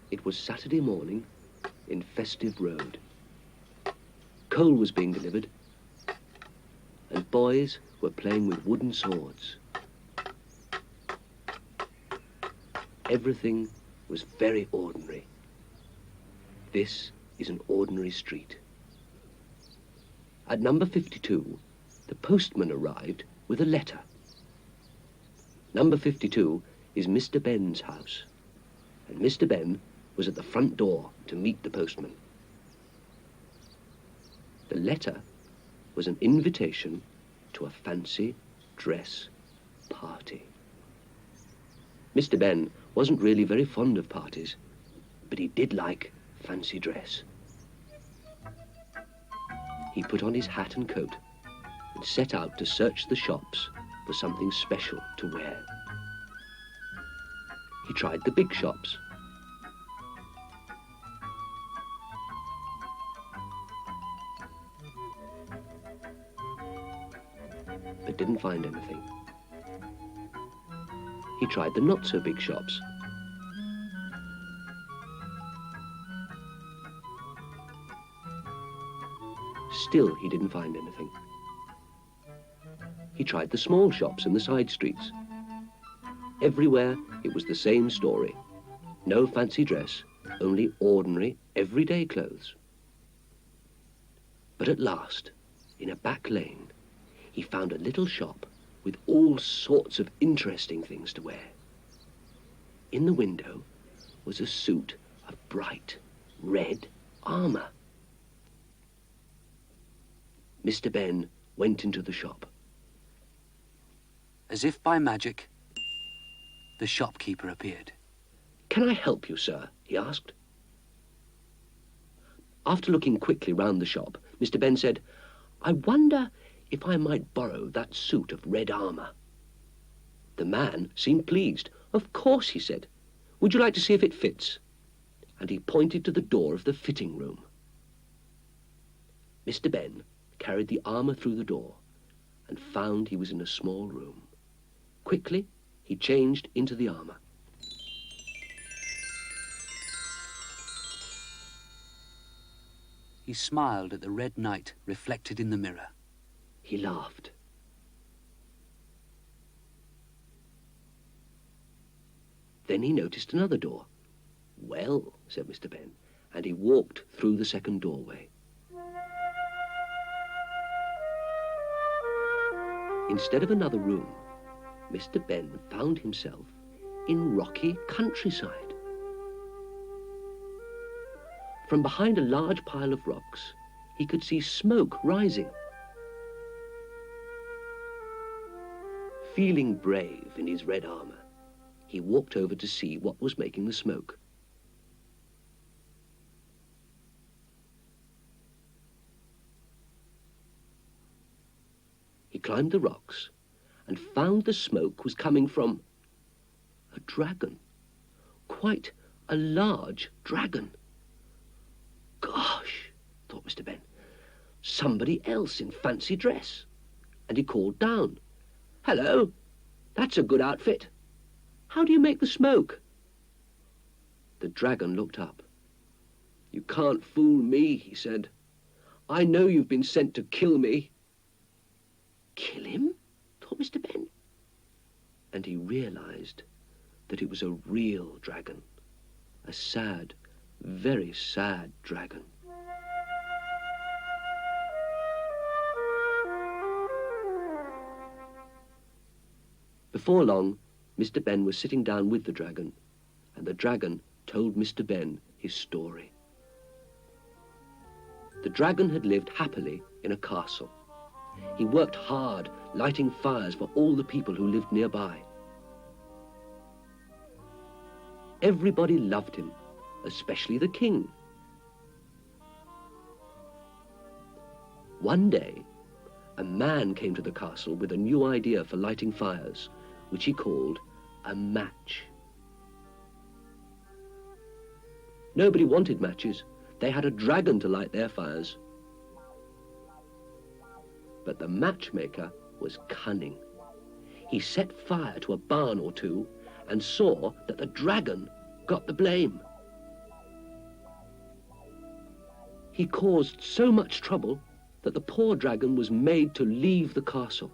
It was Saturday morning in Festive Road. Coal was being delivered, and boys were playing with wooden swords. Everything was very ordinary. This is an ordinary street. At number 52, the postman arrived with a letter. Number 52 is Mr. Benn's house, and Mr. Benn was at the front door to meet the postman. The letter was an invitation to a fancy dress party. Mr. Benn wasn't really very fond of parties, but he did like fancy dress. He put on his hat and coat and set out to search the shops for something special to wear. He tried the big shops, but didn't find anything. He tried the not-so-big shops. Still, he didn't find anything. He tried the small shops in the side streets. Everywhere, it was the same story. No fancy dress, only ordinary, everyday clothes. But at last, in a back lane, he found a little shop with all sorts of interesting things to wear. In the window was a suit of bright red armour. Mr. Benn went into the shop. As if by magic, the shopkeeper appeared. "Can I help you, sir?" he asked. After looking quickly round the shop, Mr. Benn said, "I wonder if I might borrow that suit of red armour." The man seemed pleased. "Of course," he said. "Would you like to see if it fits?" And he pointed to the door of the fitting room. Mr. Benn carried the armour through the door and found he was in a small room. Quickly, he changed into the armour. He smiled at the red knight reflected in the mirror. He laughed. Then he noticed another door. "Well," said Mr. Benn, and he walked through the second doorway. Instead of another room, Mr. Benn found himself in rocky countryside. From behind a large pile of rocks, he could see smoke rising. Feeling brave in his red armour, he walked over to see what was making the smoke. He climbed the rocks and found the smoke was coming from a dragon, quite a large dragon. "Gosh," thought Mr. Benn, "somebody else in fancy dress." And he called down, "Hello, that's a good outfit. How do you make the smoke?" The dragon looked up. "You can't fool me," he said. "I know you've been sent to kill me." Kill him? Thought Mr. Benn. And he realized that it was a real dragon, a sad, very sad dragon. Before long, Mr. Benn was sitting down with the dragon, and the dragon told Mr. Benn his story. The dragon had lived happily in a castle. He worked hard, lighting fires for all the people who lived nearby. Everybody loved him, especially the king. One day, a man came to the castle with a new idea for lighting fires, which he called a match. Nobody wanted matches. They had a dragon to light their fires. But the matchmaker was cunning. He set fire to a barn or two and saw that the dragon got the blame. He caused so much trouble that the poor dragon was made to leave the castle.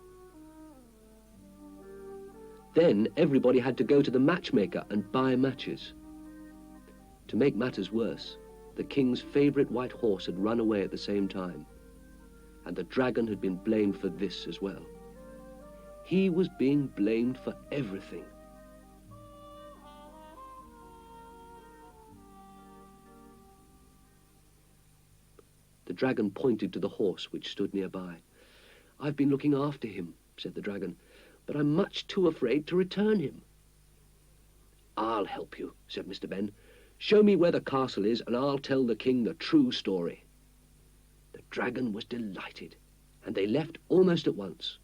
Then everybody had to go to the matchmaker and buy matches. To make matters worse, the king's favourite white horse had run away at the same time, and the dragon had been blamed for this as well. He was being blamed for everything. The dragon pointed to the horse which stood nearby. "I've been looking after him," said the dragon, "but I'm much too afraid to return him." "I'll help you," said Mr. Benn. "Show me where the castle is, and I'll tell the king the true story." The dragon was delighted, and they left almost at once.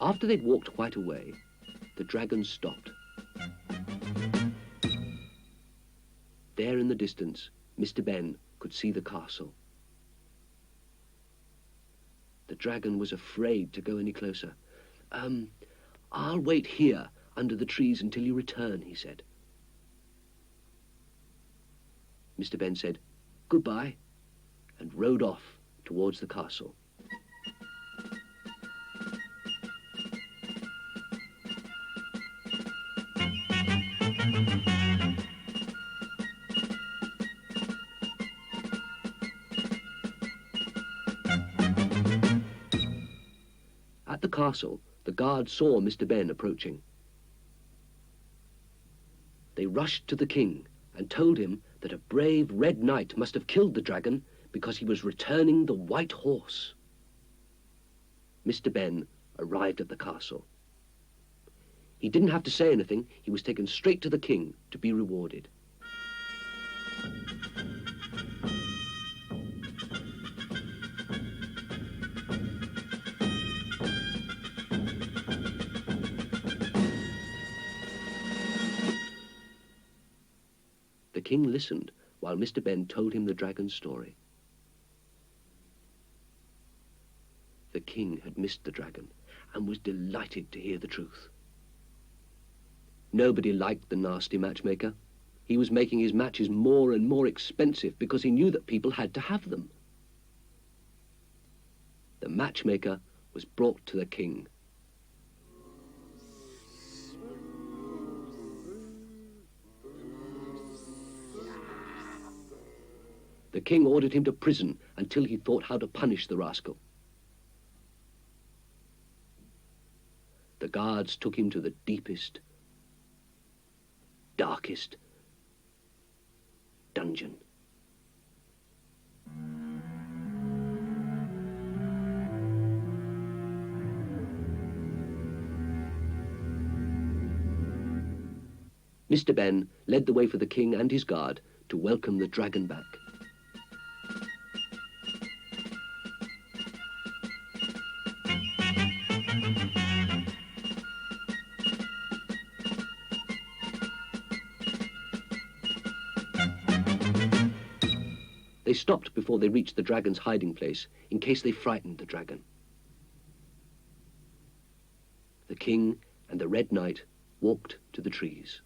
After they'd walked quite a way, the dragon stopped. There in the distance, Mr. Benn could see the castle. The dragon was afraid to go any closer. I'll wait here under the trees until you return," he said. Mr. Benn said, "Goodbye," and rode off towards the castle. At the castle, the guard saw Mr. Benn approaching. They rushed to the king and told him that a brave red knight must have killed the dragon because he was returning the white horse. Mr. Benn arrived at the castle. He didn't have to say anything. He was taken straight to the king to be rewarded. The king listened while Mr. Benn told him the dragon's story. The king had missed the dragon and was delighted to hear the truth. Nobody liked the nasty matchmaker. He was making his matches more and more expensive because he knew that people had to have them. The matchmaker was brought to the king. The king ordered him to prison until he thought how to punish the rascal. The guards took him to the deepest, darkest dungeon. Mr. Benn led the way for the king and his guard to welcome the dragon back. They stopped before they reached the dragon's hiding place in case they frightened the dragon. The king and the Red Knight walked to the trees.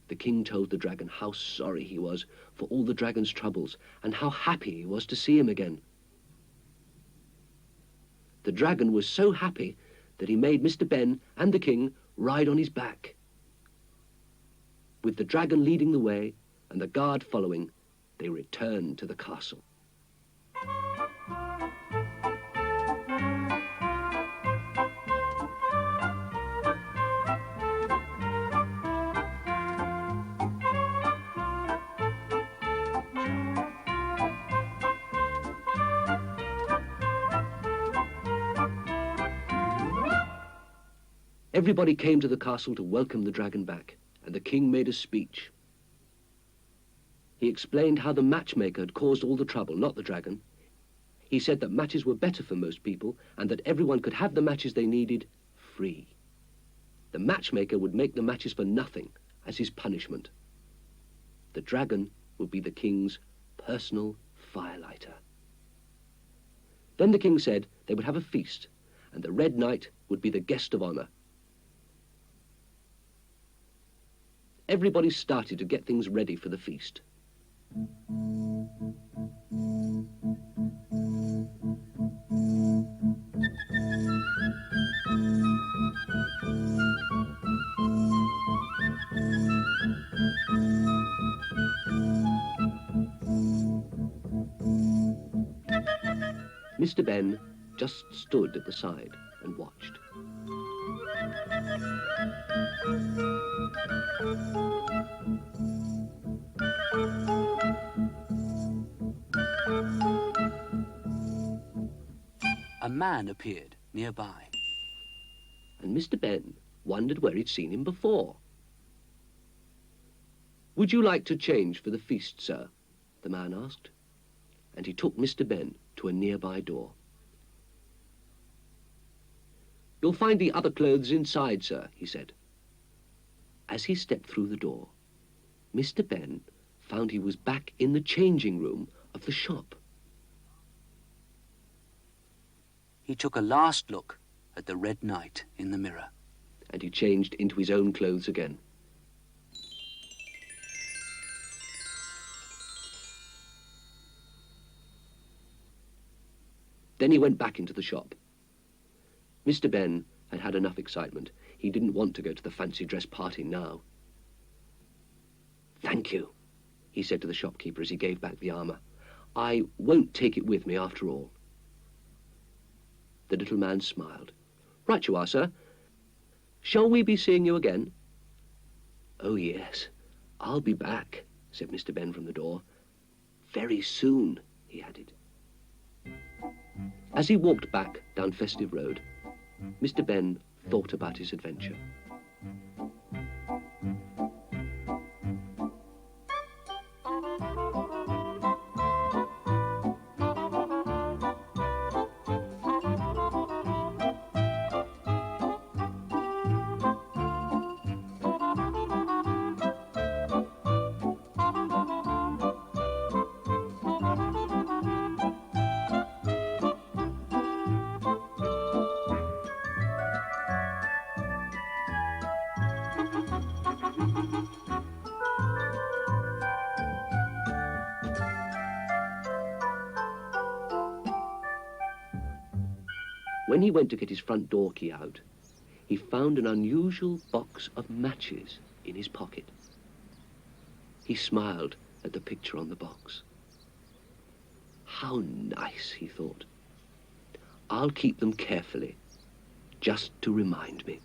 The king told the dragon how sorry he was for all the dragon's troubles and how happy he was to see him again. The dragon was so happy that he made Mr. Benn and the king ride on his back. With the dragon leading the way and the guard following, they returned to the castle. Everybody came to the castle to welcome the dragon back, and the king made a speech. He explained how the matchmaker had caused all the trouble, not the dragon. He said that matches were better for most people, and that everyone could have the matches they needed free. The matchmaker would make the matches for nothing as his punishment. The dragon would be the king's personal firelighter. Then the king said they would have a feast, and the Red Knight would be the guest of honor. Everybody started to get things ready for the feast. Mr. Benn just stood at the side and watched. A man appeared nearby. And Mr. Benn wondered where he'd seen him before. "Would you like to change for the feast, sir?" the man asked. And he took Mr. Benn to a nearby door. "You'll find the other clothes inside, sir," he said. As he stepped through the door, Mr. Benn found he was back in the changing room of the shop. He took a last look at the Red Knight in the mirror. And he changed into his own clothes again. Then he went back into the shop. Mr. Benn had had enough excitement. He didn't want to go to the fancy dress party now. "Thank you," he said to the shopkeeper as he gave back the armour. "I won't take it with me after all." The little man smiled. "Right you are, sir. Shall we be seeing you again?" "Oh, yes, I'll be back," said Mr. Benn from the door. "Very soon," he added. As he walked back down Festive Road, Mr. Benn thought about his adventure. When he went to get his front door key out, he found an unusual box of matches in his pocket. He smiled at the picture on the box. "How nice," he thought. "I'll keep them carefully, just to remind me."